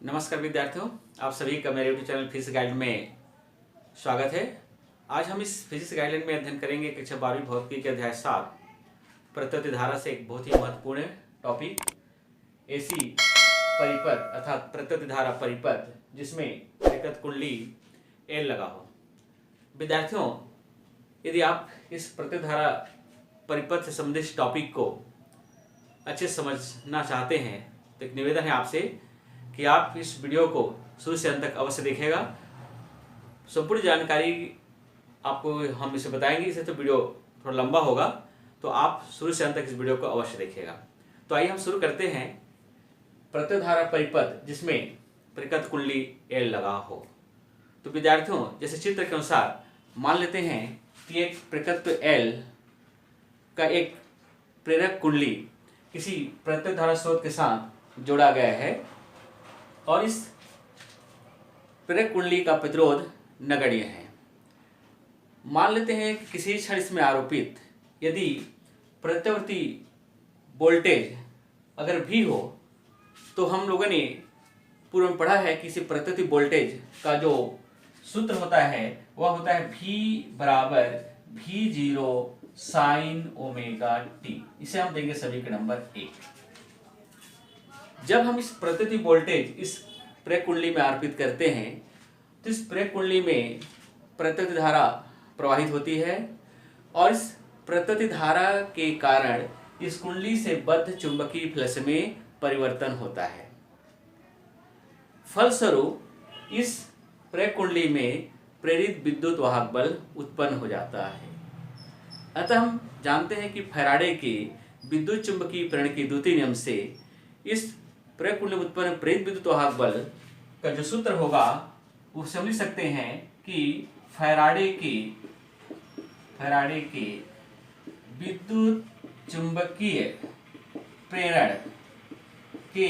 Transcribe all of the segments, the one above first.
नमस्कार विद्यार्थियों, आप सभी का मेरे यूट्यूब चैनल फिजिक्स गाइड में स्वागत है। आज हम इस फिजिक्स गाइडलाइन में अध्ययन करेंगे कक्षा 12वीं भौतिकी के अध्याय 7 प्रत्युत धारा से एक बहुत ही महत्वपूर्ण टॉपिक एसी परिपथ अर्थात प्रत्युत धारा परिपथ जिसमें परिपथ कुंडली एल लगा हो। विद्यार्थियों, यदि आप इस प्रत्युत धारा परिपथ से संबंधित टॉपिक को अच्छे से समझना चाहते हैं तो एक निवेदन है आपसे कि आप इस वीडियो को शुरू से अंत तक अवश्य देखिएगा। संपूर्ण जानकारी आपको हम इसे बताएंगे, इसे तो वीडियो थोड़ा लंबा होगा, तो आप शुरू से अंत तक इस वीडियो को अवश्य देखिएगा। तो आइए हम शुरू करते हैं प्रत्युत धारा परिपथ जिसमें परिपथ कुंडली एल लगा हो। तो विद्यार्थियों, जैसे चित्र के अनुसार मान लेते हैं कि एक परिपथ एल का एक प्रेरक कुंडली किसी प्रत्युत धारा स्रोत के साथ जोड़ा गया है और इस प्रेरक कुंडली का प्रतिरोध नगण्य है। मान लेते हैं कि किसी क्षण इसमें आरोपित यदि प्रत्यावर्ती वोल्टेज अगर भी हो तो हम लोगों ने पूर्व में पढ़ा है कि इसी प्रत्यावर्ती वोल्टेज का जो सूत्र होता है वह होता है V बराबर V0 साइन ओमेगा टी। इसे हम देंगे सभी के नंबर 1। जब हम इस प्रत्यावर्ती वोल्टेज इस प्रेरक कुंडली में आरोपित करते हैं तो इस प्रेरक कुंडली में प्रत्यावर्ती धारा प्रवाहित होती है और इस प्रत्यावर्ती धारा के कारण इस कुंडली से बद्ध चुंबकीय फ्लक्स में परिवर्तन होता है। फलस्वरूप इस प्रेरक कुंडली में प्रेरित विद्युत वाहक बल उत्पन्न हो जाता है। अतः हम जानते हैं कि फैराडे के विद्युत चुंबकीय प्रेरण के द्वितीय नियम से इस प्रेरक कुंडली में उत्पन्न प्रेरित विद्युत वाहक बल का जो सूत्र होगा वो समझ सकते हैं कि फैराडे के विद्युत चुंबकीय प्रेरण के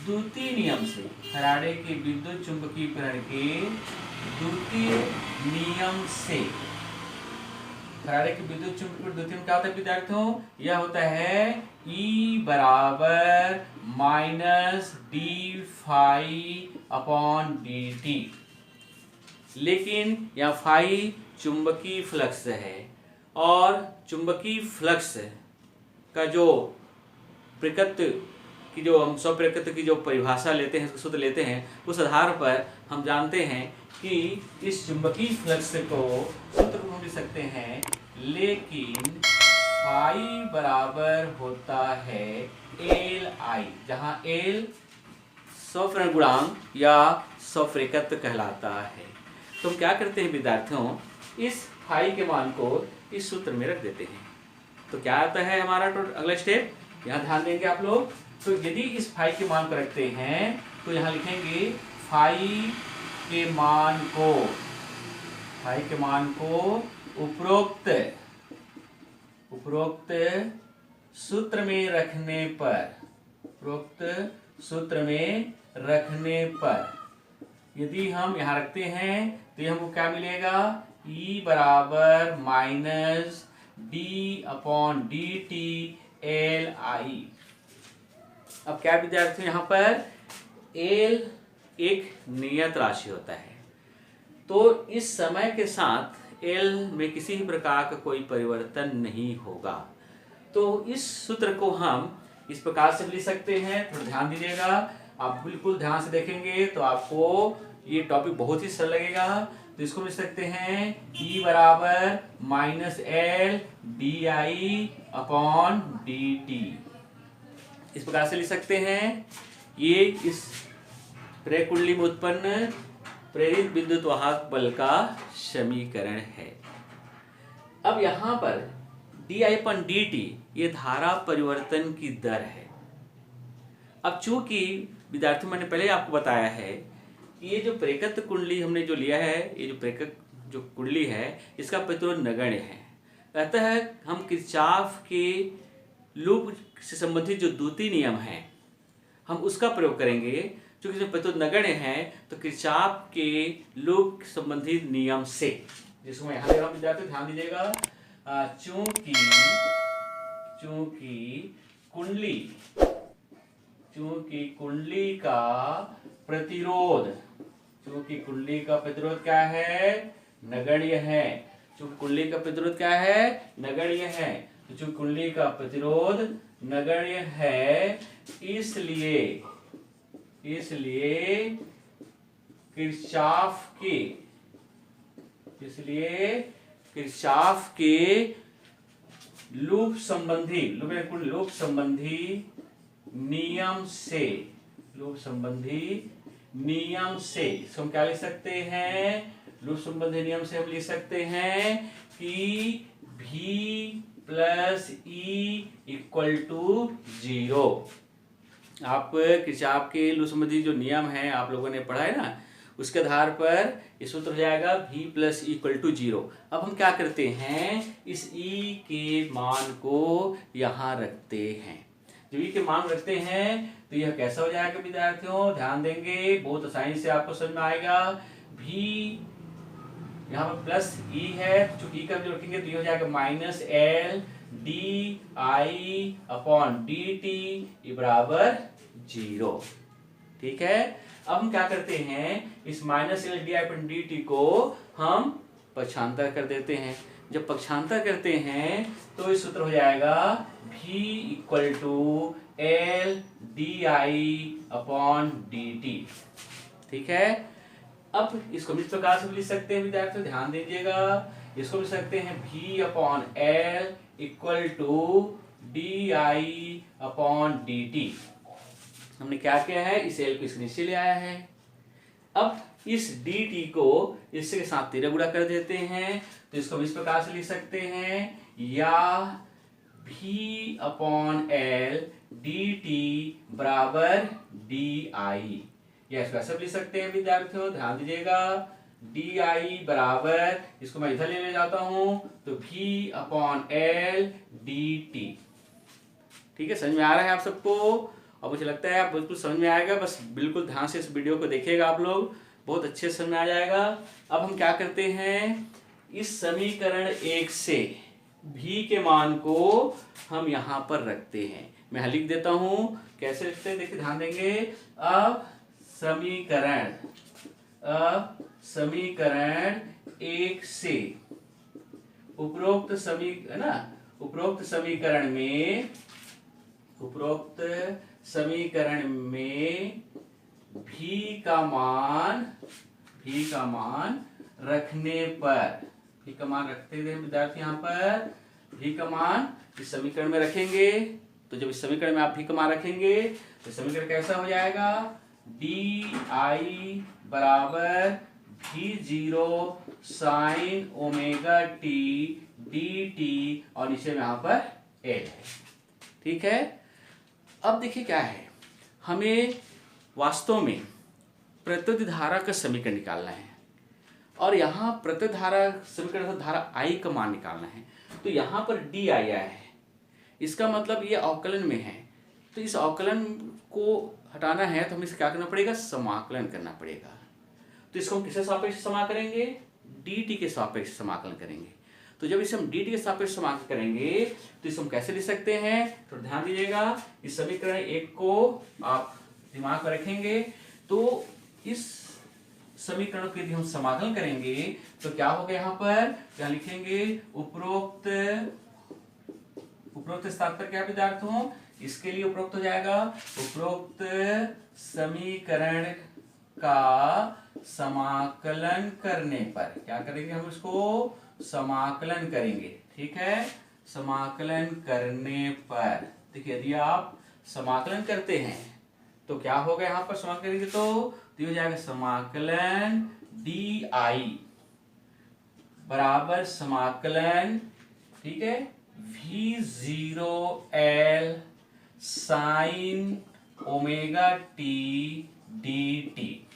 द्वितीय नियम से फैराडे के विद्युत चुंबकीय प्रेरण के द्वितीय नियम से फैराडे के विद्युत चुंबकीय द्वितीय नियम क्या होता है विद्यार्थियों? यह होता है E बराबर minus d phi upon d t. लेकिन यह फाई चुंबकीय फ्लक्स है और चुंबकीय फ्लक्स का जो प्रकृति की जो हम स्वप्रकृति की जो परिभाषा लेते हैं, सूत्र लेते हैं, उस आधार पर हम जानते हैं कि इस चुंबकीय फ्लक्स को सूत्र को हम लिख सकते हैं, लेकिन फाई बराबर होता है एल आई, जहां एल स्वप्रेरण गुणांक या स्वप्रेरकत्व कहलाता है। तो हम क्या करते हैं विद्यार्थियों, इस फाई के मान को इस सूत्र में रख देते हैं। तो क्या आता है हमारा अगला स्टेप, यहाँ ध्यान देंगे आप लोग। तो यदि इस फाई के मान को रखते हैं तो यहाँ लिखेंगे फाई के मान को उपरोक्त सूत्र में रखने पर यदि हम यहाँ रखते हैं तो हमको क्या मिलेगा? E बराबर minus D upon d T L I. अब क्या विद्यार्थियों, यहाँ पर एल एक नियत राशि होता है, तो इस समय के साथ एल में किसी भी प्रकार का कोई परिवर्तन नहीं होगा। तो इस सूत्र को हम इस प्रकार से लिख सकते हैं। थोड़ा ध्यान दीजिएगा, आप बिल्कुल ध्यान से देखेंगे तो आपको ये टॉपिक बहुत ही सरल लगेगा। तो इसको लिख सकते हैं E बराबर minus L d I upon d T. इस प्रकार से लिख सकते हैं। ये इस प्रेरक कुंडली में उत्पन्न प्रेरित विद्युत वाहक बल का समीकरण है। अब यहाँ पर D I upon D T ये धारा परिवर्तन की दर है। अब चूंकि विद्यार्थियों, मैंने पहले आपको बताया है कि ये जो प्रेरकत्व कुंडली हमने जो लिया है, ये जो प्रेरक जो कुंडली है इसका प्रतिरोध नगण्य है। अतः हम किरचॉफ के लूप से संबंधित जो द्वितीय नियम है हम उसका प्रयोग करेंगे। चूंकि इसमें प्रतिरोध नगण्य है तो किरचॉफ के लूप संबंधित नियम से, जिसको मैं यहाँ दे रहा हूँ विद्यार्थी ध्यान दीजिएगा, चूंकि कुंडली चूंकि कुंडली का प्रतिरोध, चूंकि कुंडली का प्रतिरोध क्या है, नगण्य है। चूंकि कुंडली का प्रतिरोध क्या है, नगण्य है। तो चूंकि कुंडली का प्रतिरोध नगण्य है, इसलिए किरचॉफ के लूप संबंधी नियम से इसको हम क्या लिख सकते हैं, लूप संबंधी नियम से हम लिख सकते हैं कि V plus E equal to 0। आप किरचॉफ के लूप संबंधी जो नियम है आप लोगों ने पढ़ा है ना, उसके आधार पर ये सूत्र हो जाएगा V प्लस इक्वल टू 0। अब हम क्या करते हैं, इस E के मान को यहाँ रखते हैं। जब E के मान रखते हैं तो यह कैसा हो जाएगा विद्यार्थियों, ध्यान देंगे, बहुत आसानी से आपको समझ में आएगा। V यहाँ पर प्लस E है, चूंकि E का जो रखेंगे तो ये हो जाएगा minus L D I upon d T बराबर 0। ठीक है, अब हम क्या करते हैं, इस minus L d I upon d T को हम पक्षांतर कर देते हैं। जब पक्षांतर करते हैं तो इस सूत्र हो जाएगा V equal to L d I upon d t. ठीक है, अब इसको इस प्रकार से लिख सकते हैं विद्यार्थियों, ध्यान दीजिएगा, इसको लिख सकते हैं V upon L equal to d I upon d t. हमने क्या किया है, इस एल को इसके नीचे ले आया है। अब इस डी टी को इसके साथ 13 गुणा कर देते हैं, तो इसको हम इस प्रकार से लिख सकते हैं, या V upon L D T बराबर डी आई। या इसको ऐसे लिख सकते हैं विद्यार्थियों, ध्यान दीजिएगा, डी आई बराबर, इसको मैं इधर ले जाता हूं, तो V upon L D t. ठीक है, समझ में आ रहा है आप सबको? और मुझे लगता है आप बिल्कुल समझ में आएगा, बस बिल्कुल ध्यान से इस वीडियो को देखिएगा, आप लोग बहुत अच्छे से समझ में आ जाएगा। अब हम क्या करते हैं, इस समीकरण 1 से V के मान को हम यहां पर रखते हैं। मैं लिख देता हूं, कैसे लिखते हैं देखिए, ध्यान देंगे। अब समीकरण 1 से उपरोक्त समीकरण में V का मान रखने पर, V का मान रखते हैं विद्यार्थी, यहाँ पर V का मान इस समीकरण में रखेंगे। तो जब इस समीकरण में आप V का मान रखेंगे तो समीकरण कैसा हो जाएगा, डी आई बराबर V0 sine omega T D T, और नीचे में यहाँ पर L है। ठीक है, अब देखिए क्या है, हमें वास्तव में प्रत्युत धारा का समीकरण निकालना है, और यहाँ प्रत्युत धारा समीकरण धारा I का मान निकालना है। तो यहाँ पर डी आई आया है, इसका मतलब ये अवकलन में है, तो इस अवकलन को हटाना है तो हमें इसे क्या करना पड़ेगा, समाकलन करना पड़ेगा। तो इसको हम किसके सापेक्ष समाकलन करेंगे, डी टी के सापेक्ष समाकलन करेंगे। तो जब इसे हम डी टी के सापेक्ष समाकलन करेंगे तो इसको हम कैसे लिख सकते हैं, तो ध्यान दीजिएगा, इस समीकरण 1 को आप दिमाग में रखेंगे। तो इस समीकरण को यदि हम समाकलन करेंगे तो क्या होगा, यहाँ पर क्या लिखेंगे, उपरोक्त स्थानांतर क्या विद्यार्थियों, इसके लिए उपरोक्त हो जाएगा, उपरोक्त समीकरण का समाकलन करने पर, क्या करेंगे हम इसको समाकलन करेंगे। ठीक है, समाकलन करने पर देखिए, यदि आप समाकलन करते हैं तो क्या होगा, यहाँ पर समाकलन करेंगे तो ये हो जाएगा समाकलन डी आई बराबर समाकलन, ठीक है, V0 L sign omega T D T.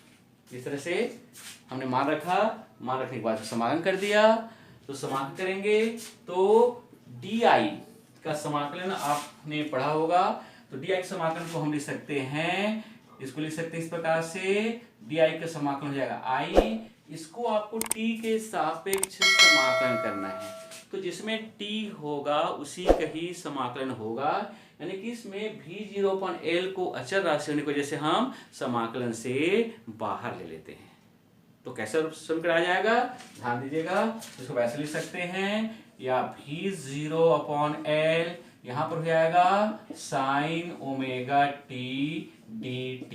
इस तरह से हमने मान रखा, मान रखने के बाद समाकलन कर दिया। तो समाकलन करेंगे तो डी आई का समाकलन आपने पढ़ा होगा, तो डी आई के समाकलन को हम लिख सकते हैं, इसको लिख सकते हैं इस प्रकार से, डी आई का समाकलन हो जाएगा आई, इसको आपको टी के सापेक्ष समाकलन करना है, तो जिसमें टी होगा उसी का ही समाकलन होगा, यानी कि इसमें V0/L को अचर राशि होने की वजह से हम समाकलन से बाहर ले लेते हैं। तो कैसे समीकरण आ जाएगा, ध्यान दीजिएगा। इसको वैसे लिख सकते हैं, या V0/L यहां पर हो जाएगा sin ओमेगा टी dt।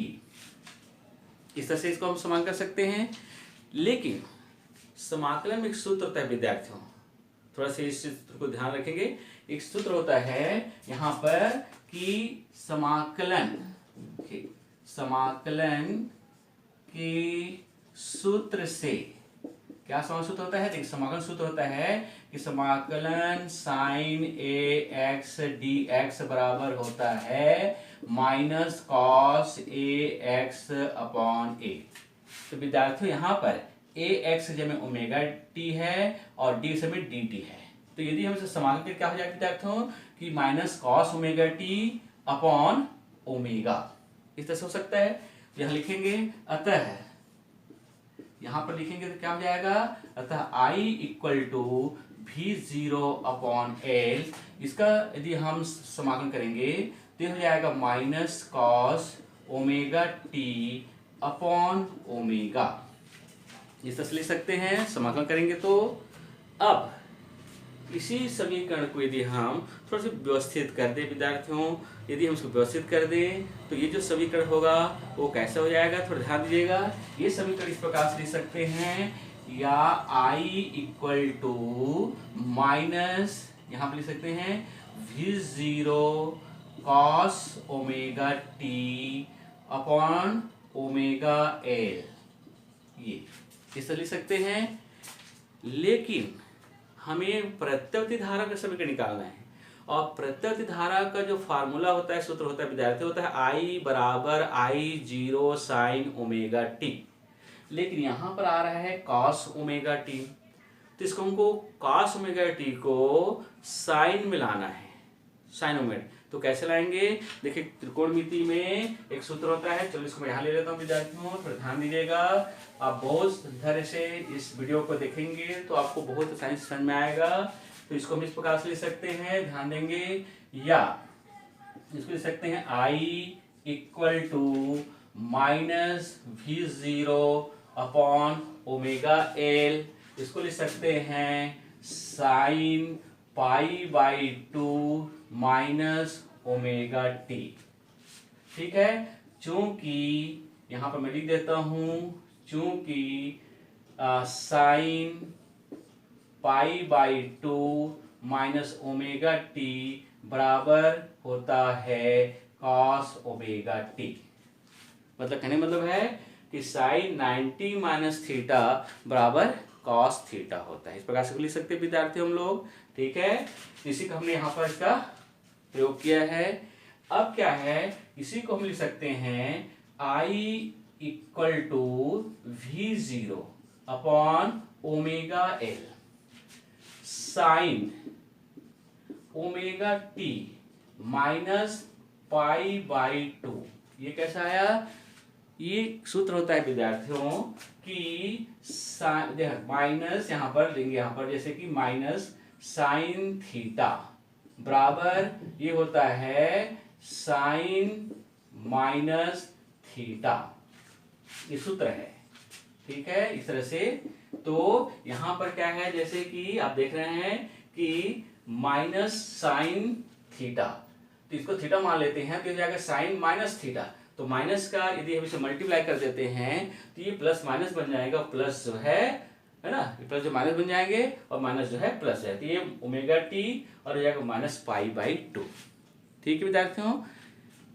इस तरह से इसको हम समाकलन कर सकते हैं। लेकिन समाकलन में एक सूत्र होता है विद्यार्थियों, थोड़ा सा इस सूत्र को ध्यान रखेंगे। एक सूत्र होता है यहां पर कि समाकलन के सूत्र से क्या सूत्र होता है, देखिए समाकलन सूत्र होता है कि समाकलन sin ax dx बराबर होता है minus cos ax upon a। तो विद्यार्थियों यहाँ पर ax जब ओमेगा टी है और d समय dt है, तो यदि हम इसे समाकलन करके क्या हो जाएगा विद्यार्थियों कि minus cos omega T upon omega, इस तरह से हो सकता है। यहाँ लिखेंगे, अतः यहां पर लिखेंगे तो क्या हो जाएगा, अतः I इक्वल टू V0/L, इसका यदि हम समाकलन करेंगे तो हो जाएगा minus cos omega T upon omega, इस तरह से लिख सकते हैं समाकलन करेंगे। तो अब इसी समीकरण को यदि हम थोड़ा सा व्यवस्थित कर दें विद्यार्थियों, यदि हम इसको व्यवस्थित कर दें तो ये जो समीकरण होगा वो कैसा हो जाएगा, थोड़ा ध्यान दीजिएगा। ये समीकरण इस प्रकार से लिख सकते हैं, या I इक्वल टू माइनस, यहाँ पर लिख सकते हैं V0 cos omega T upon omega L, ये इस तरह लिख सकते हैं। लेकिन हमें प्रत्यावर्ती धारा का समीकरण निकालना है, और प्रत्यावर्ती धारा का जो फार्मूला होता है, सूत्र होता है विद्यार्थी, होता है I बराबर I0 साइन ओमेगा टी। लेकिन यहाँ पर आ रहा है कॉस ओमेगा टी, तो इसको हमको कॉस ओमेगा टी को साइन में लाना है, साइन ओमेगा। तो कैसे लाएंगे, देखिए त्रिकोणमिति में एक सूत्र होता है, चलो इसको मैं यहाँ ले लेता हूँ विद्यार्थियों, थोड़ा ध्यान दीजिएगा। आप बहुत धैर्य से इस वीडियो को देखेंगे तो आपको बहुत आसानी से समझ में आएगा। तो इसको हम इस प्रकार से लिख सकते हैं, ध्यान देंगे, या इसको लिख सकते हैं I equal to minus V0/L, इसको लिख सकते हैं साइन π/2 माइनस ओमेगा टी। ठीक है, चूंकि यहां पर मैं लिख देता हूं, चूंकि साइन π/2 माइनस ओमेगा टी बराबर होता है कॉस ओमेगा टी। मतलब कहने मतलब है कि साइन 90 माइनस थीटा बराबर कॉस थीटा होता है, इस प्रकार से लिख सकते हैं विद्यार्थी हम लोग। ठीक है, इसी को हमने यहाँ पर इसका प्रयोग किया है। अब क्या है, इसी को हम लिख सकते हैं I equal to V0/L sine omega t minus π/2। ये कैसा आया, ये सूत्र होता है विद्यार्थियों कि माइनस, यहां पर लेंगे, यहां पर जैसे कि माइनस साइन थीटा बराबर ये होता है साइन माइनस थीटा, ये सूत्र है। ठीक है, इस तरह से। तो यहां पर क्या है, जैसे कि आप देख रहे हैं कि माइनस साइन थीटा, तो इसको थीटा मान लेते हैं तो ये हो जाएगा साइन माइनस थीटा। तो माइनस का यदि हम इसे मल्टीप्लाई कर देते हैं तो ये प्लस माइनस बन जाएगा, प्लस जो है ना, प्लस जो माइनस बन जाएंगे और माइनस जो है प्लस है, तो ये ओमेगा टी और हो जाएगा माइनस π/2। ठीक है विद्यार्थियों,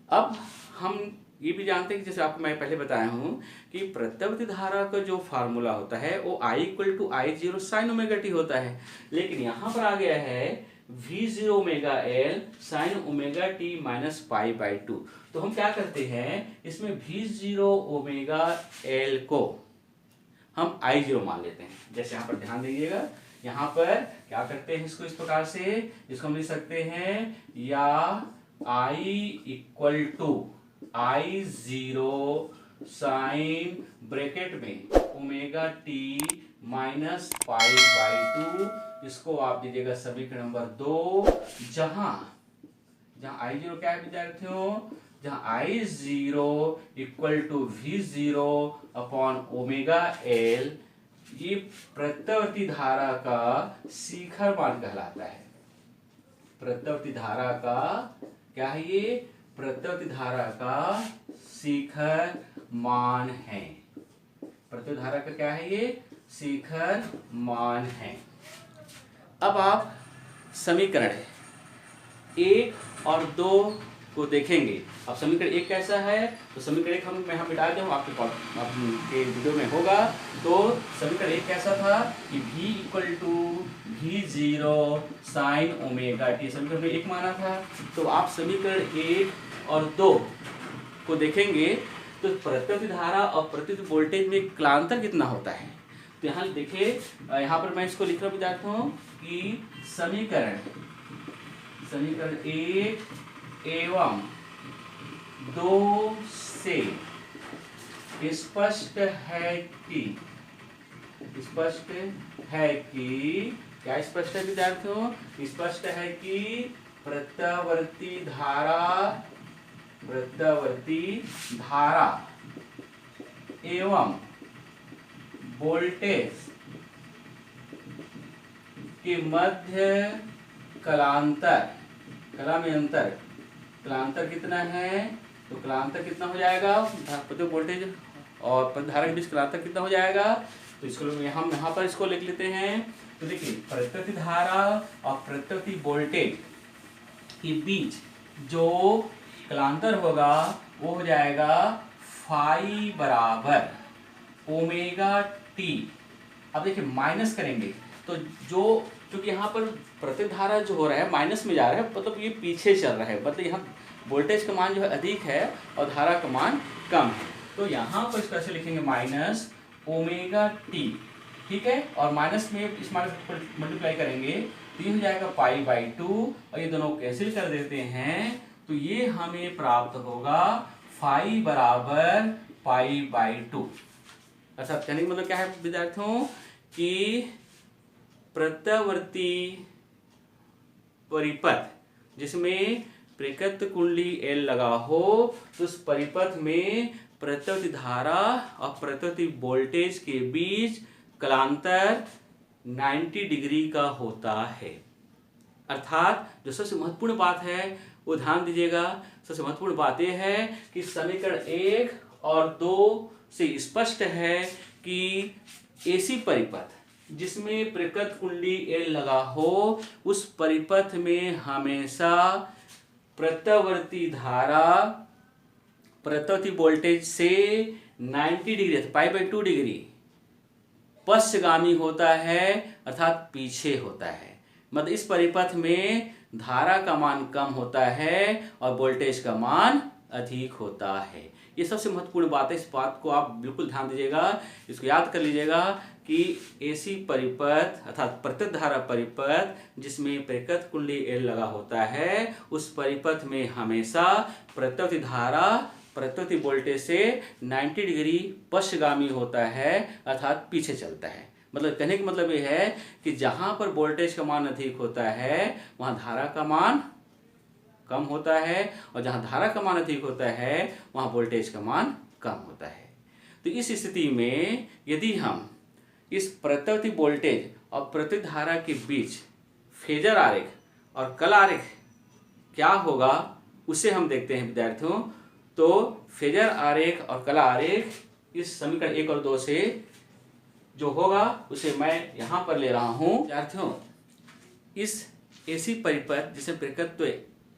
अब हम ये भी जानते हैं कि जैसे आपको मैं पहले बताया हूं कि प्रत्यावर्ती धारा का जो फार्मूला होता है वो I equal to I0 sine omega t होता है। लेकिन यहां पर आ गया है V0/L sine omega t minus π/2। तो हम क्या करते हैं, इसमें V0/L को हम I0 मान लेते हैं। जैसे यहाँ पर ध्यान दीजिएगा, यहाँ पर क्या करते हैं, इसको इस प्रकार से, इसको हम लिख सकते हैं, या I equal to I0 sine bracket में ओमेगा टी माइनस π/2, इसको आप दीजिएगा समीकरण नंबर 2, जहां जहाँ I0 क्या है विद्यार्थियों, जहाँ I0 equal to V0 upon omega L, ये प्रत्यावर्ती धारा का शिखर मान कहलाता है। प्रत्यावर्ती धारा का क्या है, ये प्रत्यावर्ती धारा का शिखर मान है। प्रत्यावर्ती धारा का क्या है, ये शिखर मान है। अब आप समीकरण 1 और 2 को देखेंगे। अब समीकरण 1 कैसा है, तो समीकरण 1 मैं यहाँ मिटा दूँ, आपके वीडियो में होगा। तो समीकरण 1 कैसा था कि v equal to V0 sine omega t, समीकरण में 1 माना था। तो आप समीकरण 1 और 2 को देखेंगे तो प्रत्यावर्ती धारा और प्रत्यावर्ती वोल्टेज में कालांतर कितना होता है। तो यहाँ देखिए, यहाँ पर मैं इसको लिख रहा विद्यार्थियों कि समीकरण 1 एवं 2 से स्पष्ट है कि क्या स्पष्ट है विद्यार्थियों, स्पष्ट है कि प्रत्यावर्ती धारा एवं वोल्टेज के मध्य कलांतर कितना है, तो कलांतर कितना हो जाएगा, प्रत्येक वोल्टेज और धारा के बीच कलांतर कितना हो जाएगा। तो इसको हम यहाँ पर इसको लिख लेते हैं। तो देखिए, प्रत्यावर्ती धारा और प्रत्यावर्ती वोल्टेज के बीच जो कलांतर होगा वो हो जाएगा फाई बराबर ओमेगा टी। अब देखिए माइनस करेंगे तो क्योंकि यहाँ पर प्रत्येक धारा जो हो रहा है माइनस में जा रहा है, मतलब ये पीछे चल रहा है, मतलब यहाँ वोल्टेज का मान जो है अधिक है और धारा का मान कम है। तो यहाँ पर इस तरह से लिखेंगे माइनस ओमेगा टी, ठीक है। और माइनस में इस माइनस पर मल्टीप्लाई करेंगे तो ये हो जाएगा पाई बाई 2, और ये दोनों कैंसिल कर देते हैं तो ये हमें प्राप्त होगा फाई बराबर पाई बाई 2। अच्छा, कहने का मतलब क्या है विद्यार्थियों कि प्रत्यावर्ती परिपथ जिसमें प्रेकृत कुंडली L लगा हो, तो उस परिपथ में प्रत्यावर्ती धारा और प्रत्यावर्ती वोल्टेज के बीच कलांतर 90 डिग्री का होता है। अर्थात जो सबसे महत्वपूर्ण बात है वो ध्यान दीजिएगा। सबसे महत्वपूर्ण बात यह है कि समीकरण 1 और 2 से स्पष्ट है कि ऐसी परिपथ जिसमें प्रेकृत कुंडली L लगा हो, उस परिपथ में हमेशा प्रत्यावर्ती धारा प्रत्यावर्ती वोल्टेज से 90 डिग्री पाई बाई 2 डिग्री पश्चगामी होता है, अर्थात पीछे होता है। मतलब इस परिपथ में धारा का मान कम होता है और वोल्टेज का मान अधिक होता है। ये सबसे महत्वपूर्ण बात है, इस बात को आप बिल्कुल ध्यान दीजिएगा, इसको याद कर लीजिएगा कि ऐसी परिपथ अर्थात प्रत्येक धारा परिपथ जिसमें प्रेकृत कुंडली L लगा होता है, उस परिपथ में हमेशा प्रत्यावर्ती धारा प्रत्यावर्ती वोल्टेज से 90 डिग्री पश्चगामी होता है, अर्थात पीछे चलता है। मतलब कहने का मतलब ये है कि जहाँ पर वोल्टेज का मान अधिक होता है वहाँ धारा का मान कम होता है, और जहाँ धारा का मान अधिक होता है वहाँ वोल्टेज का मान कम होता है। तो इस स्थिति में यदि हम इस प्रत्यावर्ती वोल्टेज और प्रत्यावर्ती धारा के बीच फेजर आरेख और कल आरेख क्या होगा उसे हम देखते हैं विद्यार्थियों। तो फेजर आरेख और कला आरेख इस समीकरण 1 और 2 से जो होगा उसे मैं यहाँ पर ले रहा हूँ विद्यार्थियों। इस ऐसी परिपथ जिसमें प्रेकृत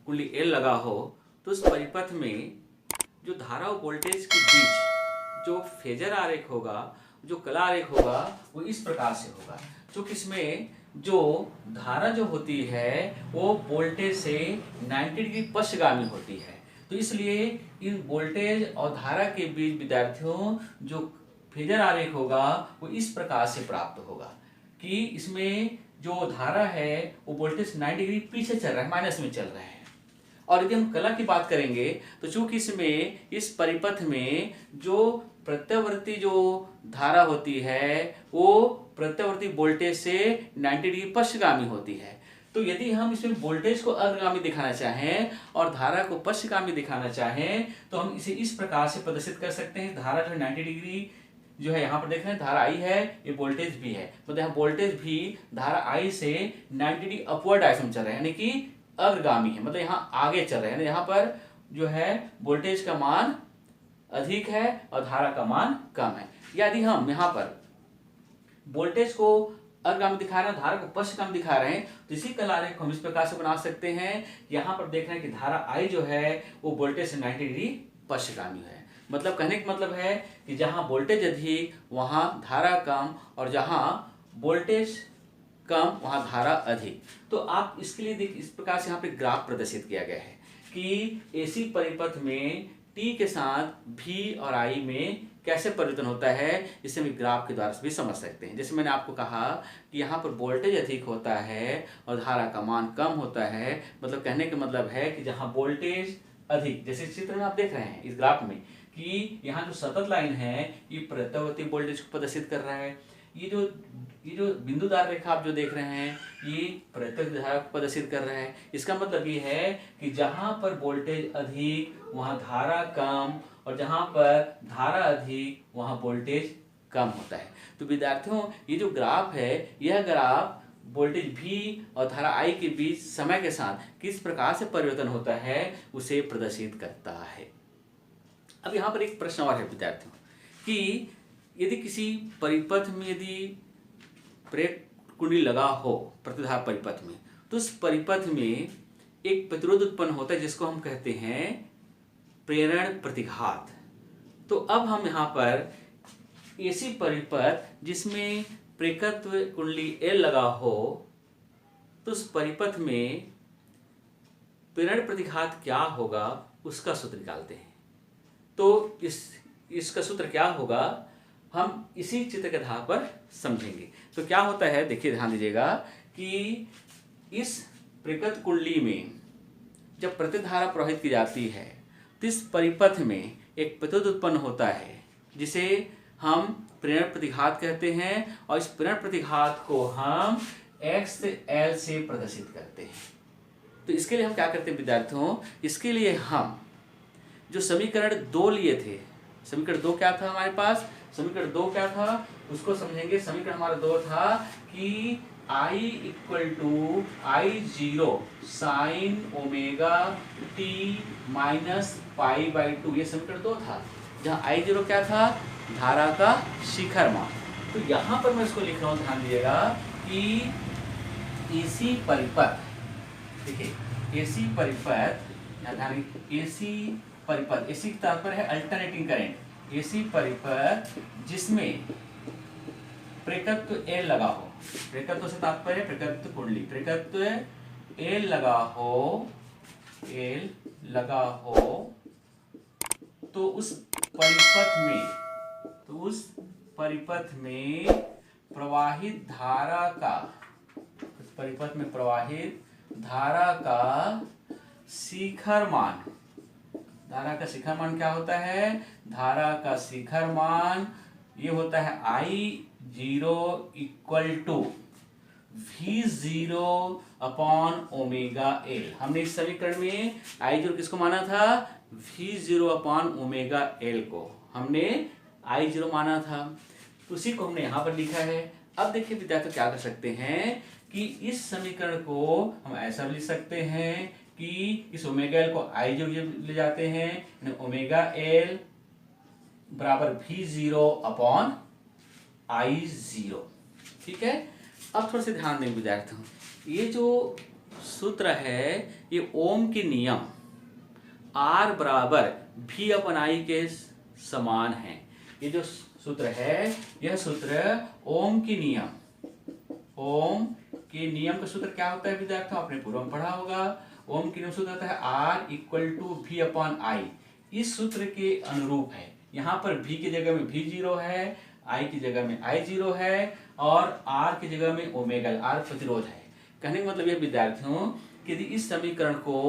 कुंडली L लगा हो, तो उस परिपथ में जो धारा और वोल्टेज के बीच जो फेजर आरेख होगा, जो कला आरेख होगा, वो इस प्रकार से होगा। चूंकि इसमें जो धारा जो होती है वो वोल्टेज से 90 डिग्री पश्चगामी होती है, तो इसलिए इन वोल्टेज और धारा के बीच विद्यार्थियों जो फेजर आरेख होगा वो इस प्रकार से प्राप्त होगा कि इसमें जो धारा है वो वोल्टेज 90 डिग्री पीछे चल रहा है, माइनस में चल रहा है। और यदि हम कला की बात करेंगे तो चूंकि इसमें इस परिपथ में जो प्रत्यावर्ती जो धारा होती है वो प्रत्यावर्ती वोल्टेज से 90 डिग्री पश्चगामी होती है, तो यदि हम इसमें वोल्टेज को अग्रगामी दिखाना चाहें और धारा को पश्चगामी दिखाना चाहें तो हम इसे इस प्रकार से प्रदर्शित कर सकते हैं। धारा जो है 90 डिग्री जो है यहाँ पर देख रहे हैं, धारा आई है, ये वोल्टेज भी है, मतलब यहाँ वोल्टेज भी धारा आई से 90 डिग्री अपवर्ड डायरेक्शन में चल रहा है, यानी कि अग्रगामी है, मतलब यहाँ आगे चल रहे हैं। यहाँ पर जो है वोल्टेज का मान अधिक है और धारा का मान कम है। यदि हम यहाँ पर वोल्टेज को अग्रगामी दिखा रहे हैं, धारा को पश्चगामी दिखा रहे हैं, तो इसी कलारेख को हम इस प्रकार से बना सकते हैं। यहाँ पर देख रहे हैं कि धारा आई जो है वो वोल्टेज से 90 डिग्री पश्चगामी है। मतलब कहने का मतलब है कि जहाँ वोल्टेज अधिक वहाँ धारा कम, और जहाँ वोल्टेज कम वहाँ धारा अधिक। तो आप इसके लिए देख इस प्रकार से यहाँ पे ग्राफ प्रदर्शित किया गया है कि एसी परिपथ में टी के साथ भी और आई में कैसे परिवर्तन होता है, इसे हम ग्राफ के द्वारा भी समझ सकते हैं। जैसे मैंने आपको कहा कि यहाँ पर वोल्टेज अधिक होता है और धारा का मान कम होता है। मतलब कहने का मतलब है कि जहाँ वोल्टेज अधिक, जैसे इस चित्र में आप देख रहे हैं इस ग्राफ में कि यहाँ जो सतत लाइन है ये प्रत्यावर्ती वोल्टेज को प्रदर्शित कर रहा है। ये जो बिंदुदार रेखा आप जो देख रहे हैं ये प्रत्यक्ष धारा को प्रदर्शित कर रहा है। इसका मतलब ये है कि जहाँ पर वोल्टेज अधिक वहाँ धारा कम, और जहाँ पर धारा अधिक वहाँ वोल्टेज कम होता है। तो विद्यार्थियों ये जो ग्राफ है यह ग्राफ वोल्टेज V और धारा I के बीच समय के साथ किस प्रकार से परिवर्तन होता है उसे प्रदर्शित करता है। अब यहाँ पर एक प्रश्न और है विद्यार्थियों कि यदि किसी परिपथ में यदि प्रेरक कुंडली लगा हो प्रतिधारा परिपथ में, तो उस परिपथ में एक प्रतिरोध उत्पन्न होता है जिसको हम कहते हैं प्रेरण प्रतिघात। तो अब हम यहाँ पर ऐसी परिपथ जिसमें प्रेरकत्व कुंडली L लगा हो तो उस परिपथ में प्रेरण प्रतिघात क्या होगा उसका सूत्र निकालते हैं। तो इसका सूत्र क्या होगा हम इसी चित्र के आधार पर समझेंगे। तो क्या होता है देखिए, ध्यान दीजिएगा कि इस प्रेरकत्व कुंडली में जब प्रतिधारा प्रवाहित की जाती है तो इस परिपथ में एक प्रतिरोध उत्पन्न होता है जिसे हम प्रेरण प्रतिघात कहते हैं, और इस प्रेरण प्रतिघात को हम XL से प्रदर्शित करते हैं। तो इसके लिए हम क्या करते हैं विद्यार्थियों, इसके लिए हम जो समीकरण 2 लिए थे, समीकरण 2 क्या था हमारे पास, समीकरण 2 क्या था उसको समझेंगे। समीकरण हमारा 2 था कि I = I0 sin omega t minus π/2, ये समीकरण 2 था, जहाँ I0 क्या था, धारा का शिखर मान। तो यहाँ पर मैं इसको लिख रहा हूँ, ध्यान दीजिएगा कि एसी परिपथ, देखिए एसी परिपथ, ध्यान एसी परिपथ, एसी का तात्पर्य है अल्टरनेटिंग करंट, एसी परिपथ जिसमें प्रेरकत्व L लगा हो, प्रेरकत्व से तात्पर्य प्रेरकत्व कुंडली, प्रेरकत्व L लगा हो, तो उस परिपथ में प्रवाहित धारा का शिखर मान, धारा का शिखर मान क्या होता है, धारा का शिखर मान ये होता है I0 = V0 upon omega L। हमने इस समीकरण में I0 किसको माना था, V0 अपॉन ओमेगा L को हमने I0 माना था, उसी को हमने यहाँ पर लिखा है। अब देखिए विद्यार्थी क्या कर सकते हैं कि इस समीकरण को हम ऐसा भी लिख सकते हैं कि इस ओमेगा L को I0 ले जाते हैं, ओमेगा L बराबर V0 अपॉन I0, ठीक है। अब थोड़ा सा ध्यान दें विद्यार्थियों, ये जो सूत्र है ये ओम के नियम R बराबर V अपन I के समान है। ये जो सूत्र है यह सूत्र ओम के नियम का सूत्र क्या होता है विद्यार्थियों, आपने पूर्व में पढ़ा होगा। ओम के नियम सूत्र होता है R = V अपन I। इस सूत्र के अनुरूप है, यहाँ पर V की जगह में V0 है, I की जगह में I0 है, और R की जगह में ओमेगा R प्रतिरोध है। कहने का मतलब यह विद्यार्थियों कि यदि इस समीकरण को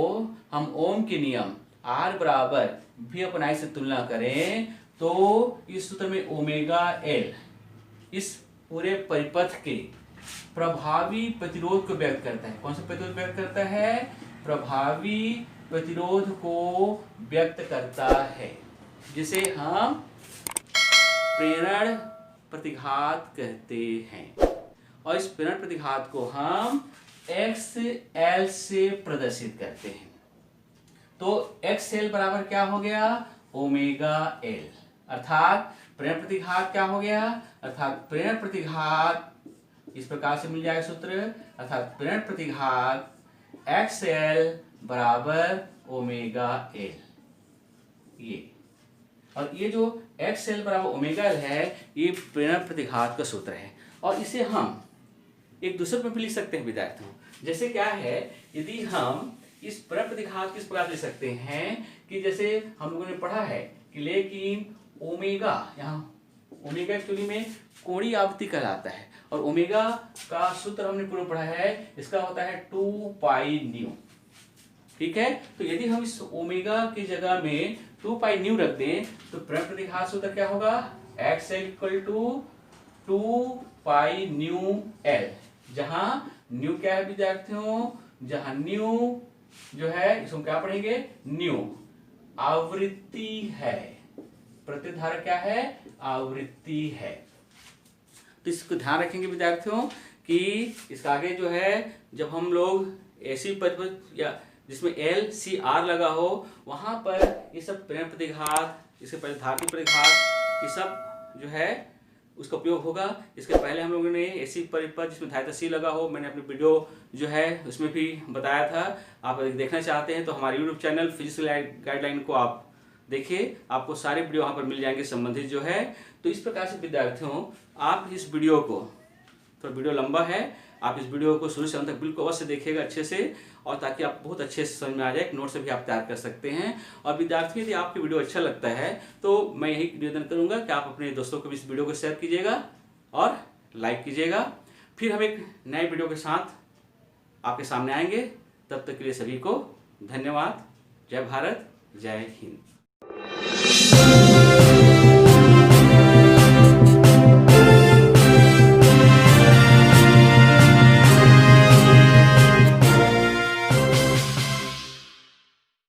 हम ओम के नियम R बराबर V अपन I से तुलना करें तो इस सूत्र में ओमेगा L इस पूरे परिपथ के प्रभावी प्रतिरोध को व्यक्त करता है। कौन सा प्रतिरोध व्यक्त करता है? प्रभावी प्रतिरोध को व्यक्त करता है, जिसे हम प्रेरण प्रतिघात कहते हैं। और इस प्रेरण प्रतिघात को हम XL से प्रदर्शित करते हैं। तो XL बराबर क्या हो गया? Omega L। अर्थात प्रेरण प्रतिघात क्या हो गया? अर्थात प्रेरण प्रतिघात इस प्रकार से मिल जाएगा सूत्र, अर्थात प्रेरण प्रतिघात XL बराबर ओमेगा L। और ये जो XL बराबर ओमेगा L है, ये प्रेरण प्रतिघात का सूत्र है। और इसे हम एक दूसरे पर भी लिख सकते हैं विद्यार्थियों। जैसे क्या है, यदि हम इस प्रेरण प्रतिघात किस प्रकार लिख सकते हैं कि जैसे हम लोगों ने पढ़ा है कि लेकिन ओमेगा, यहाँ ओमेगा एक्चुअली में कोणीय आवृत्ति कहलाता है, और ओमेगा का सूत्र हमने पूर्व पढ़ा है, इसका होता है 2 पाई न्यू। ठीक है, तो यदि हम इस ओमेगा की जगह में 2 पाई न्यू रख दें तो प्रेरण प्रतिघात सूत्र क्या होगा? XL equal to 2 pi nu L, जहां न्यू क्या है विद्यार्थियों? जहां न्यू जो है, इसको क्या पढ़ेंगे? न्यू आवृत्ति है। प्रतिधारा क्या है? आवृत्ति है। तो इसको ध्यान रखेंगे विद्यार्थियों कि इसका आगे जो है, जब हम लोग ऐसी पद या जिसमें LCR लगा हो, वहां पर ये सब प्रेरण प्रतिघात, इसके पहले धात्विक प्रतिघात, ये सब जो है उसका उपयोग होगा। इसके पहले हम लोगों ने ऐसी परिपथ जिसमें धारिता C लगा हो, मैंने अपनी वीडियो जो है उसमें भी बताया था। आप देखना चाहते हैं तो हमारे YouTube चैनल फिजिक्स गाइडलाइन को आप देखिए, आपको सारे वीडियो वहाँ पर मिल जाएंगे संबंधित जो है। तो इस प्रकार से विद्यार्थियों, आप इस वीडियो को, तो वीडियो लंबा है, आप इस वीडियो को शुरू से अंत तक बिल्कुल अवश्य देखिएगा अच्छे से, और ताकि आप बहुत अच्छे से समझ में आ जाए। एक नोट से भी आप तैयार कर सकते हैं। और विद्यार्थी, यदि आपकी वीडियो अच्छा लगता है तो मैं यही निवेदन करूंगा कि आप अपने दोस्तों को भी इस वीडियो को शेयर कीजिएगा और लाइक कीजिएगा। फिर हम एक नए वीडियो के साथ आपके सामने आएंगे। तब तक के लिए सभी को धन्यवाद। जय भारत, जय हिंद।